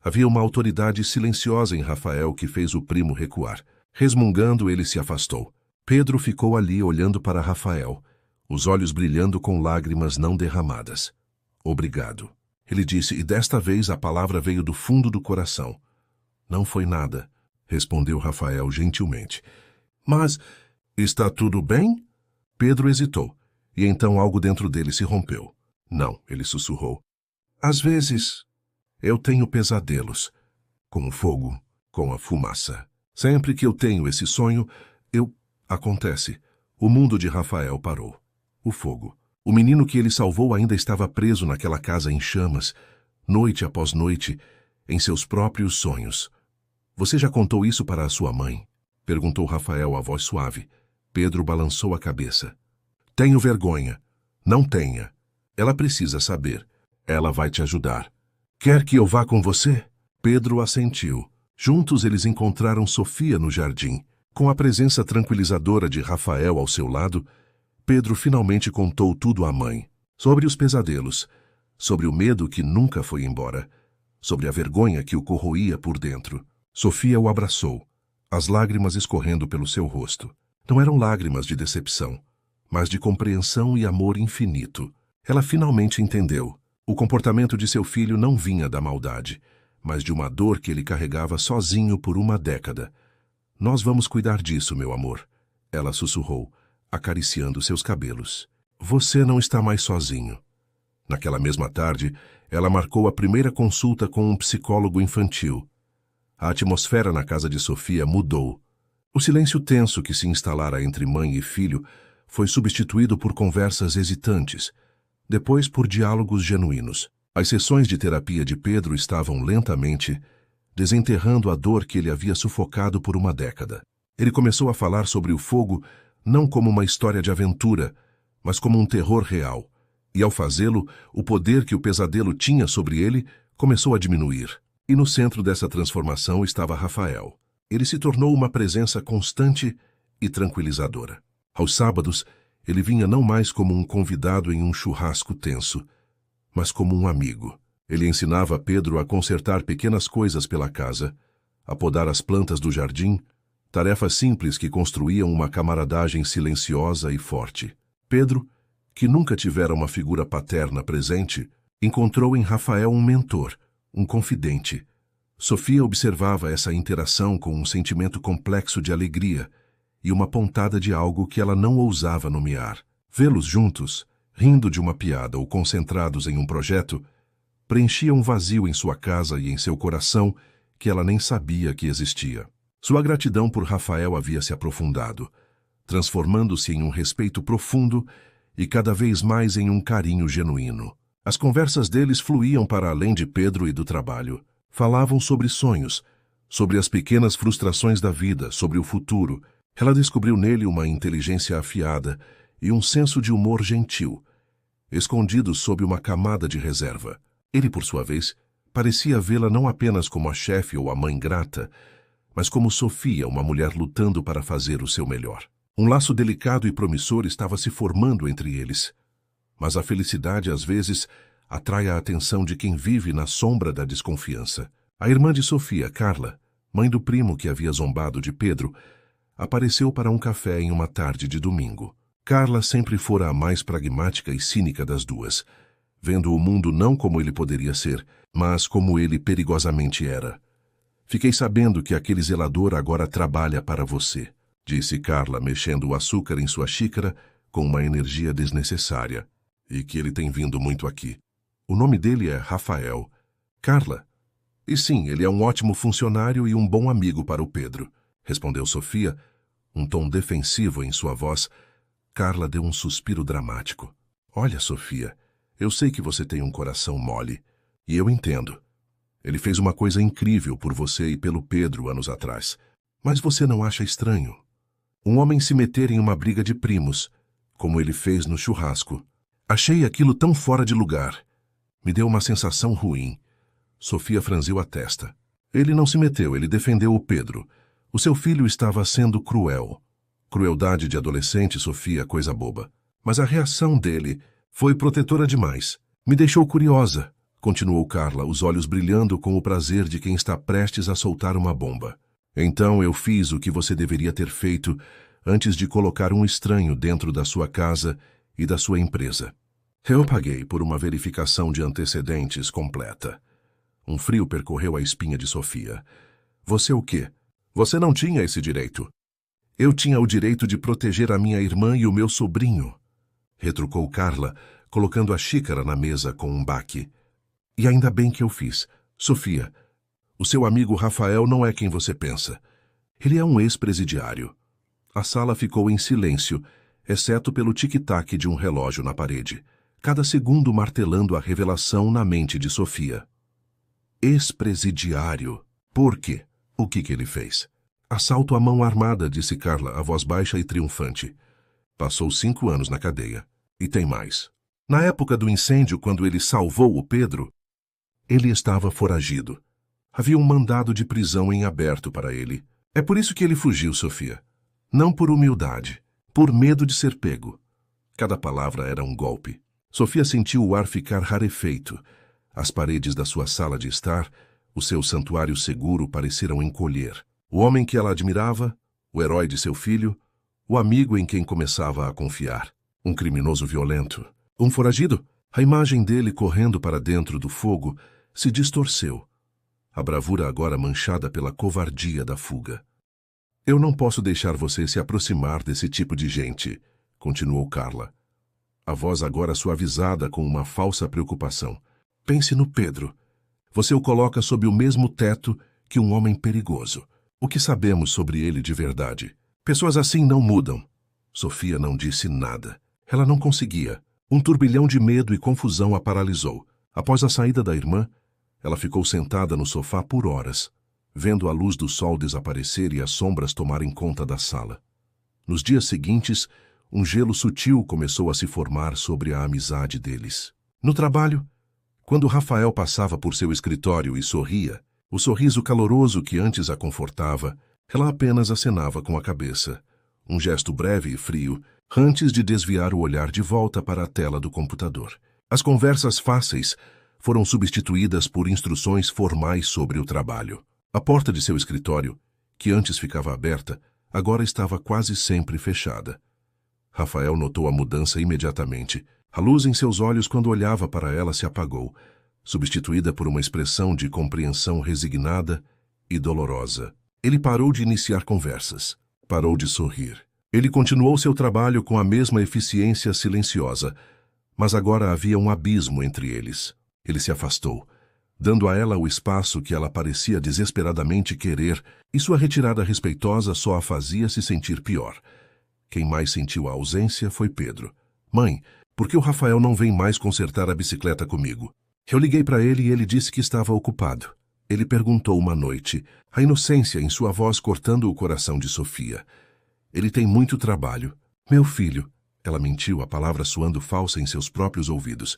Havia uma autoridade silenciosa em Rafael que fez o primo recuar. Resmungando, ele se afastou. Pedro ficou ali olhando para Rafael, os olhos brilhando com lágrimas não derramadas. Obrigado, ele disse, e desta vez a palavra veio do fundo do coração. Não foi nada, respondeu Rafael gentilmente. Mas, está tudo bem? Pedro hesitou, e então algo dentro dele se rompeu. Não, ele sussurrou. Às vezes, eu tenho pesadelos, com o fogo, com a fumaça. Sempre que eu tenho esse sonho, Acontece. O mundo de Rafael parou. O fogo. O menino que ele salvou ainda estava preso naquela casa em chamas, noite após noite, em seus próprios sonhos. Você já contou isso para a sua mãe? Perguntou Rafael, a voz suave. Pedro balançou a cabeça. Tenho vergonha. Não tenha. Ela precisa saber. Ela vai te ajudar. Quer que eu vá com você? Pedro assentiu. Juntos eles encontraram Sofia no jardim. Com a presença tranquilizadora de Rafael ao seu lado, Pedro finalmente contou tudo à mãe. Sobre os pesadelos, sobre o medo que nunca foi embora, sobre a vergonha que o corroía por dentro. Sofia o abraçou, as lágrimas escorrendo pelo seu rosto. Não eram lágrimas de decepção, mas de compreensão e amor infinito. Ela finalmente entendeu. O comportamento de seu filho não vinha da maldade, mas de uma dor que ele carregava sozinho por uma década. Nós vamos cuidar disso, meu amor, ela sussurrou, acariciando seus cabelos. Você não está mais sozinho. Naquela mesma tarde, ela marcou a primeira consulta com um psicólogo infantil. A atmosfera na casa de Sofia mudou. O silêncio tenso que se instalara entre mãe e filho foi substituído por conversas hesitantes, depois por diálogos genuínos. As sessões de terapia de Pedro estavam lentamente desenterrando a dor que ele havia sufocado por uma década. Ele começou a falar sobre o fogo não como uma história de aventura, mas como um terror real. E ao fazê-lo, o poder que o pesadelo tinha sobre ele começou a diminuir. E no centro dessa transformação estava Rafael. Ele se tornou uma presença constante e tranquilizadora. Aos sábados, ele vinha não mais como um convidado em um churrasco tenso, mas como um amigo. Ele ensinava Pedro a consertar pequenas coisas pela casa, a podar as plantas do jardim, tarefas simples que construíam uma camaradagem silenciosa e forte. Pedro, que nunca tivera uma figura paterna presente, encontrou em Rafael um mentor, um confidente. Sofia observava essa interação com um sentimento complexo de alegria e uma pontada de algo que ela não ousava nomear. Vê-los juntos, rindo de uma piada ou concentrados em um projeto, preenchia um vazio em sua casa e em seu coração que ela nem sabia que existia. Sua gratidão por Rafael havia se aprofundado, transformando-se em um respeito profundo e cada vez mais em um carinho genuíno. As conversas deles fluíam para além de Pedro e do trabalho. Falavam sobre sonhos, sobre as pequenas frustrações da vida, sobre o futuro. Ela descobriu nele uma inteligência afiada e um senso de humor gentil, escondidos sob uma camada de reserva. Ele, por sua vez, parecia vê-la não apenas como a chefe ou a mãe grata, mas como Sofia, uma mulher lutando para fazer o seu melhor. Um laço delicado e promissor estava se formando entre eles. Mas a felicidade, às vezes, atrai a atenção de quem vive na sombra da desconfiança. A irmã de Sofia, Carla, mãe do primo que havia zombado de Pedro, apareceu para um café em uma tarde de domingo. Carla sempre fora a mais pragmática e cínica das duas, vendo o mundo não como ele poderia ser, mas como ele perigosamente era. Fiquei sabendo que aquele zelador agora trabalha para você, disse Carla, mexendo o açúcar em sua xícara com uma energia desnecessária, e que ele tem vindo muito aqui. O nome dele é Rafael. Carla? E sim, ele é um ótimo funcionário e um bom amigo para o Pedro, respondeu Sofia, um tom defensivo em sua voz. Carla deu um suspiro dramático. Olha, Sofia, eu sei que você tem um coração mole, e eu entendo. Ele fez uma coisa incrível por você e pelo Pedro anos atrás. Mas você não acha estranho? Um homem se meter em uma briga de primos, como ele fez no churrasco. Achei aquilo tão fora de lugar. Me deu uma sensação ruim. Sofia franziu a testa. Ele não se meteu, ele defendeu o Pedro. O seu filho estava sendo cruel. Crueldade de adolescente, Sofia, coisa boba. Mas a reação dele foi protetora demais. Me deixou curiosa, continuou Carla, os olhos brilhando com o prazer de quem está prestes a soltar uma bomba. Então eu fiz o que você deveria ter feito antes de colocar um estranho dentro da sua casa e da sua empresa. Eu paguei por uma verificação de antecedentes completa. Um frio percorreu a espinha de Sofia. Você o quê? Você não tinha esse direito. Eu tinha o direito de proteger a minha irmã e o meu sobrinho, retrucou Carla, colocando a xícara na mesa com um baque. E ainda bem que eu fiz. Sofia, o seu amigo Rafael não é quem você pensa. Ele é um ex-presidiário. A sala ficou em silêncio, exceto pelo tic-tac de um relógio na parede, cada segundo martelando a revelação na mente de Sofia. Ex-presidiário. Por quê? O que ele fez? Assalto à mão armada, disse Carla, a voz baixa e triunfante. Passou 5 anos na cadeia. E tem mais. Na época do incêndio, quando ele salvou o Pedro, ele estava foragido. Havia um mandado de prisão em aberto para ele. É por isso que ele fugiu, Sofia. Não por humildade, por medo de ser pego. Cada palavra era um golpe. Sofia sentiu o ar ficar rarefeito. As paredes da sua sala de estar, o seu santuário seguro, pareceram encolher. O homem que ela admirava, o herói de seu filho, o amigo em quem começava a confiar. Um criminoso violento. Um foragido? A imagem dele correndo para dentro do fogo se distorceu. A bravura agora manchada pela covardia da fuga. Eu não posso deixar você se aproximar desse tipo de gente, continuou Carla. A voz agora suavizada com uma falsa preocupação. Pense no Pedro. Você o coloca sob o mesmo teto que um homem perigoso. O que sabemos sobre ele de verdade? Pessoas assim não mudam. Sofia não disse nada. Ela não conseguia. Um turbilhão de medo e confusão a paralisou. Após a saída da irmã, ela ficou sentada no sofá por horas, vendo a luz do sol desaparecer e as sombras tomarem conta da sala. Nos dias seguintes, um gelo sutil começou a se formar sobre a amizade deles. No trabalho, quando Rafael passava por seu escritório e sorria, o sorriso caloroso que antes a confortava, ela apenas acenava com a cabeça, um gesto breve e frio, antes de desviar o olhar de volta para a tela do computador. As conversas fáceis foram substituídas por instruções formais sobre o trabalho. A porta de seu escritório, que antes ficava aberta, agora estava quase sempre fechada. Rafael notou a mudança imediatamente. A luz em seus olhos quando olhava para ela se apagou, substituída por uma expressão de compreensão resignada e dolorosa. Ele parou de iniciar conversas. Parou de sorrir. Ele continuou seu trabalho com a mesma eficiência silenciosa, mas agora havia um abismo entre eles. Ele se afastou, dando a ela o espaço que ela parecia desesperadamente querer, e sua retirada respeitosa só a fazia se sentir pior. Quem mais sentiu a ausência foi Pedro. Mãe, por que o Rafael não vem mais consertar a bicicleta comigo? Eu liguei para ele e ele disse que estava ocupado. Ele perguntou uma noite, a inocência em sua voz cortando o coração de Sofia. Ele tem muito trabalho. Meu filho, ela mentiu, a palavra soando falsa em seus próprios ouvidos.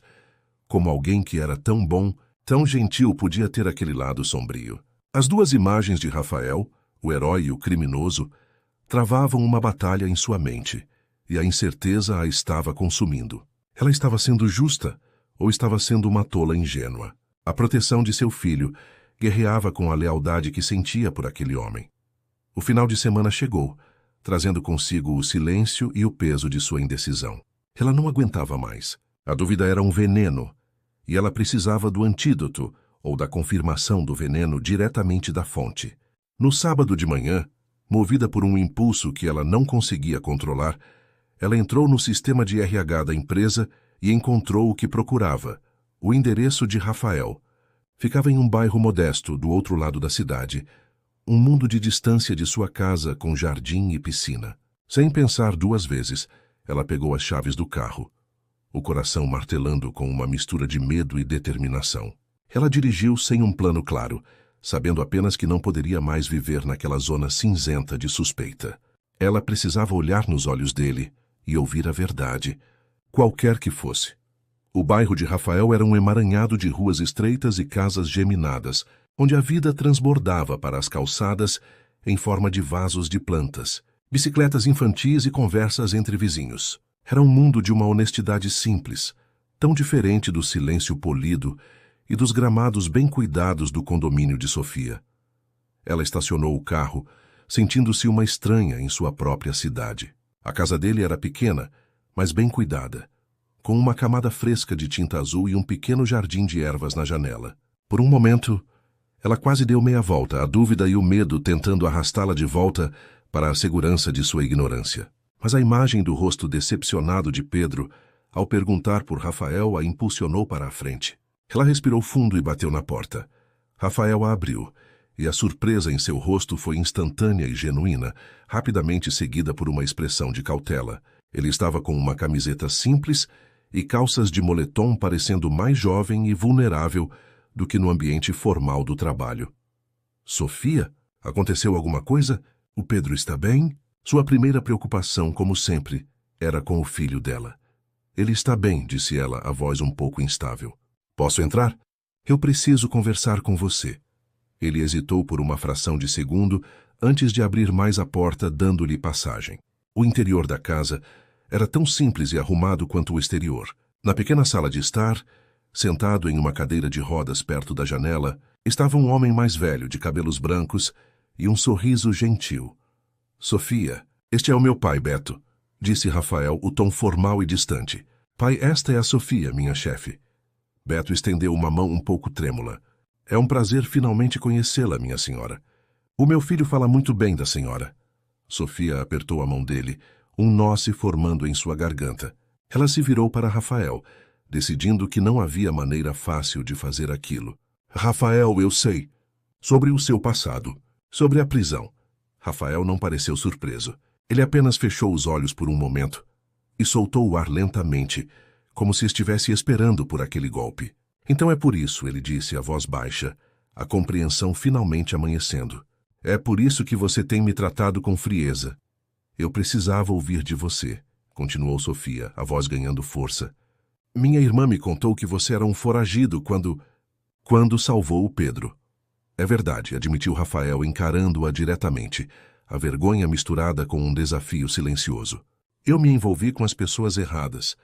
Como alguém que era tão bom, tão gentil podia ter aquele lado sombrio. As duas imagens de Rafael, o herói e o criminoso, travavam uma batalha em sua mente, e a incerteza a estava consumindo. Ela estava sendo justa ou estava sendo uma tola ingênua? A proteção de seu filho guerreava com a lealdade que sentia por aquele homem. O final de semana chegou, trazendo consigo o silêncio e o peso de sua indecisão. Ela não aguentava mais. A dúvida era um veneno, e ela precisava do antídoto ou da confirmação do veneno diretamente da fonte. No sábado de manhã, movida por um impulso que ela não conseguia controlar, ela entrou no sistema de RH da empresa e encontrou o que procurava, o endereço de Rafael. Ficava em um bairro modesto, do outro lado da cidade, um mundo de distância de sua casa com jardim e piscina. Sem pensar duas vezes, ela pegou as chaves do carro, o coração martelando com uma mistura de medo e determinação. Ela dirigiu sem um plano claro, sabendo apenas que não poderia mais viver naquela zona cinzenta de suspeita. Ela precisava olhar nos olhos dele e ouvir a verdade, qualquer que fosse. O bairro de Rafael era um emaranhado de ruas estreitas e casas geminadas, onde a vida transbordava para as calçadas em forma de vasos de plantas, bicicletas infantis e conversas entre vizinhos. Era um mundo de uma honestidade simples, tão diferente do silêncio polido e dos gramados bem cuidados do condomínio de Sofia. Ela estacionou o carro, sentindo-se uma estranha em sua própria cidade. A casa dele era pequena, mas bem cuidada, com uma camada fresca de tinta azul e um pequeno jardim de ervas na janela. Por um momento, ela quase deu meia volta, a dúvida e o medo tentando arrastá-la de volta para a segurança de sua ignorância. Mas a imagem do rosto decepcionado de Pedro, ao perguntar por Rafael, a impulsionou para a frente. Ela respirou fundo e bateu na porta. Rafael a abriu, e a surpresa em seu rosto foi instantânea e genuína, rapidamente seguida por uma expressão de cautela. Ele estava com uma camiseta simples e calças de moletom, parecendo mais jovem e vulnerável do que no ambiente formal do trabalho. Sofia? Aconteceu alguma coisa? O Pedro está bem? Sua primeira preocupação, como sempre, era com o filho dela. Ele está bem, disse ela, a voz um pouco instável. Posso entrar? Eu preciso conversar com você. Ele hesitou por uma fração de segundo antes de abrir mais a porta, dando-lhe passagem. O interior da casa era tão simples e arrumado quanto o exterior. Na pequena sala de estar, sentado em uma cadeira de rodas perto da janela, estava um homem mais velho, de cabelos brancos e um sorriso gentil. Sofia, este é o meu pai, Beto, disse Rafael, o tom formal e distante. Pai, esta é a Sofia, minha chefe. Beto estendeu uma mão um pouco trêmula. É um prazer finalmente conhecê-la, minha senhora. O meu filho fala muito bem da senhora. Sofia apertou a mão dele, um nó se formando em sua garganta. Ela se virou para Rafael, decidindo que não havia maneira fácil de fazer aquilo. Rafael, eu sei. Sobre o seu passado. Sobre a prisão. Rafael não pareceu surpreso. Ele apenas fechou os olhos por um momento e soltou o ar lentamente, como se estivesse esperando por aquele golpe. Então é por isso, ele disse, a voz baixa, a compreensão finalmente amanhecendo. É por isso que você tem me tratado com frieza. Eu precisava ouvir de você, continuou Sofia, a voz ganhando força. Minha irmã me contou que você era um foragido quando salvou o Pedro. É verdade, admitiu Rafael, encarando-a diretamente, a vergonha misturada com um desafio silencioso. Eu me envolvi com as pessoas erradas.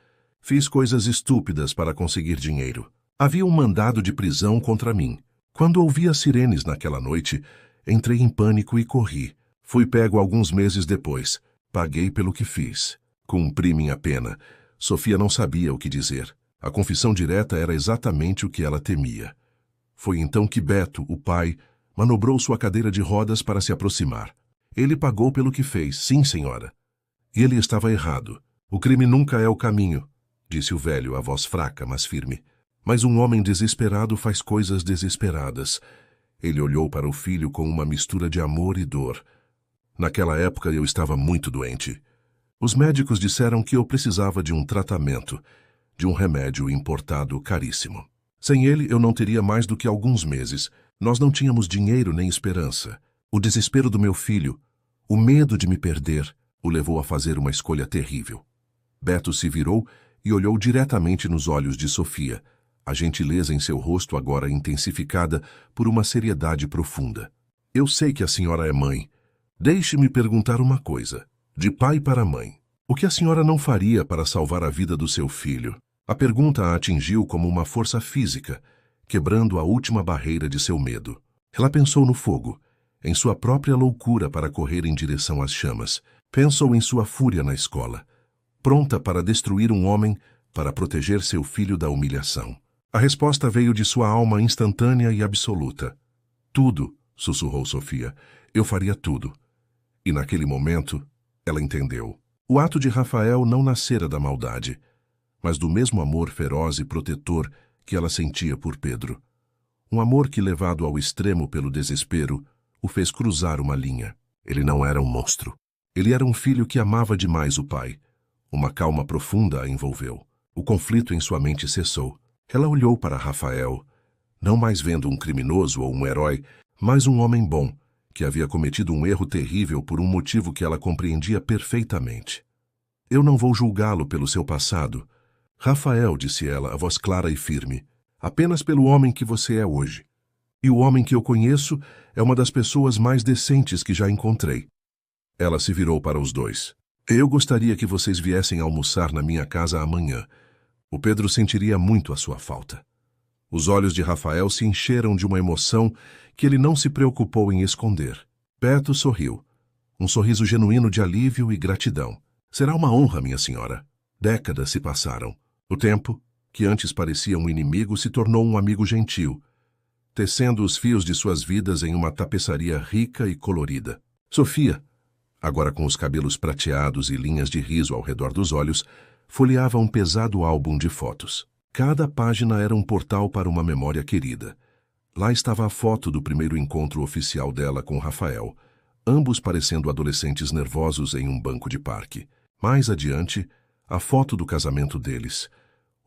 Fiz coisas estúpidas para conseguir dinheiro. Havia um mandado de prisão contra mim. Quando ouvi as sirenes naquela noite, entrei em pânico e corri. Fui pego alguns meses depois. Paguei pelo que fiz. Cumpri minha pena. Sofia não sabia o que dizer. A confissão direta era exatamente o que ela temia. Foi então que Beto, o pai, manobrou sua cadeira de rodas para se aproximar. Ele pagou pelo que fez, sim, senhora. E ele estava errado. O crime nunca é o caminho, disse o velho, a voz fraca, mas firme. Mas um homem desesperado faz coisas desesperadas. Ele olhou para o filho com uma mistura de amor e dor. Naquela época eu estava muito doente. Os médicos disseram que eu precisava de um tratamento, de um remédio importado caríssimo. Sem ele eu não teria mais do que alguns meses. Nós não tínhamos dinheiro nem esperança. O desespero do meu filho, o medo de me perder, o levou a fazer uma escolha terrível. Beto se virou e olhou diretamente nos olhos de Sofia, a gentileza em seu rosto agora intensificada por uma seriedade profunda. Eu sei que a senhora é mãe. Deixe-me perguntar uma coisa. De pai para mãe, o que a senhora não faria para salvar a vida do seu filho? A pergunta a atingiu como uma força física, quebrando a última barreira de seu medo. Ela pensou no fogo, em sua própria loucura para correr em direção às chamas. Pensou em sua fúria na escola, pronta para destruir um homem para proteger seu filho da humilhação. A resposta veio de sua alma instantânea e absoluta. Tudo, sussurrou Sofia, eu faria tudo. E naquele momento, ela entendeu. O ato de Rafael não nascera da maldade, mas do mesmo amor feroz e protetor que ela sentia por Pedro. Um amor que, levado ao extremo pelo desespero, o fez cruzar uma linha. Ele não era um monstro. Ele era um filho que amava demais o pai. Uma calma profunda a envolveu. O conflito em sua mente cessou. Ela olhou para Rafael, não mais vendo um criminoso ou um herói, mas um homem bom, que havia cometido um erro terrível por um motivo que ela compreendia perfeitamente. Eu não vou julgá-lo pelo seu passado, Rafael, disse ela, a voz clara e firme, apenas pelo homem que você é hoje. E o homem que eu conheço é uma das pessoas mais decentes que já encontrei. Ela se virou para os dois. Eu gostaria que vocês viessem almoçar na minha casa amanhã. O Pedro sentiria muito a sua falta. Os olhos de Rafael se encheram de uma emoção que ele não se preocupou em esconder. Beto sorriu. Um sorriso genuíno de alívio e gratidão. Será uma honra, minha senhora. Décadas se passaram. O tempo, que antes parecia um inimigo, se tornou um amigo gentil, tecendo os fios de suas vidas em uma tapeçaria rica e colorida. Sofia, agora com os cabelos prateados e linhas de riso ao redor dos olhos, folheava um pesado álbum de fotos. Cada página era um portal para uma memória querida. Lá estava a foto do primeiro encontro oficial dela com Rafael, ambos parecendo adolescentes nervosos em um banco de parque. Mais adiante, a foto do casamento deles.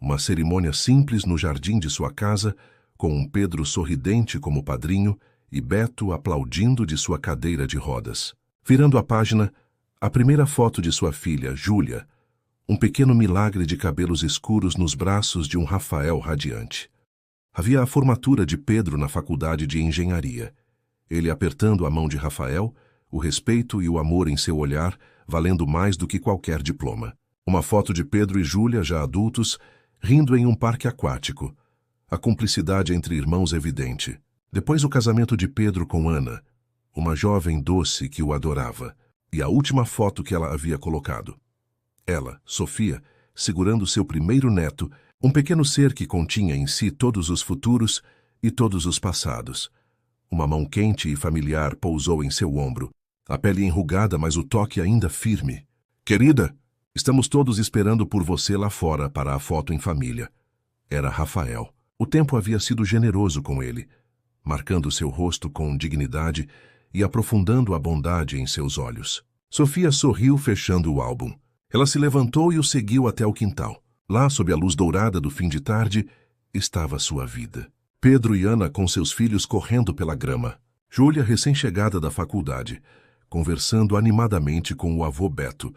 Uma cerimônia simples no jardim de sua casa, com um Pedro sorridente como padrinho e Beto aplaudindo de sua cadeira de rodas. Virando a página, a primeira foto de sua filha, Júlia, um pequeno milagre de cabelos escuros nos braços de um Rafael radiante. Havia a formatura de Pedro na faculdade de engenharia. Ele apertando a mão de Rafael, o respeito e o amor em seu olhar, valendo mais do que qualquer diploma. Uma foto de Pedro e Júlia, já adultos, rindo em um parque aquático. A cumplicidade entre irmãos evidente. Depois o casamento de Pedro com Ana, uma jovem doce que o adorava. E a última foto que ela havia colocado. Ela, Sofia, segurando seu primeiro neto, um pequeno ser que continha em si todos os futuros e todos os passados. Uma mão quente e familiar pousou em seu ombro, a pele enrugada, mas o toque ainda firme. Querida, estamos todos esperando por você lá fora para a foto em família. Era Rafael. O tempo havia sido generoso com ele, marcando seu rosto com dignidade e aprofundando a bondade em seus olhos. Sofia sorriu fechando o álbum. Ela se levantou e o seguiu até o quintal. Lá, sob a luz dourada do fim de tarde, estava sua vida. Pedro e Ana com seus filhos correndo pela grama. Júlia, recém-chegada da faculdade, conversando animadamente com o avô Beto,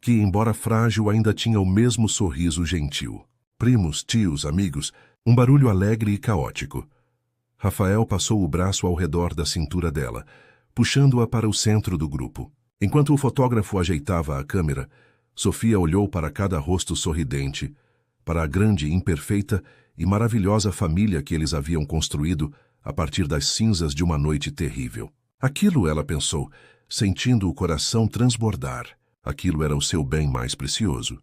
que, embora frágil, ainda tinha o mesmo sorriso gentil. Primos, tios, amigos, um barulho alegre e caótico. Rafael passou o braço ao redor da cintura dela, puxando-a para o centro do grupo. Enquanto o fotógrafo ajeitava a câmera, Sofia olhou para cada rosto sorridente, para a grande, imperfeita e maravilhosa família que eles haviam construído a partir das cinzas de uma noite terrível. Aquilo, ela pensou, sentindo o coração transbordar. Aquilo era o seu bem mais precioso.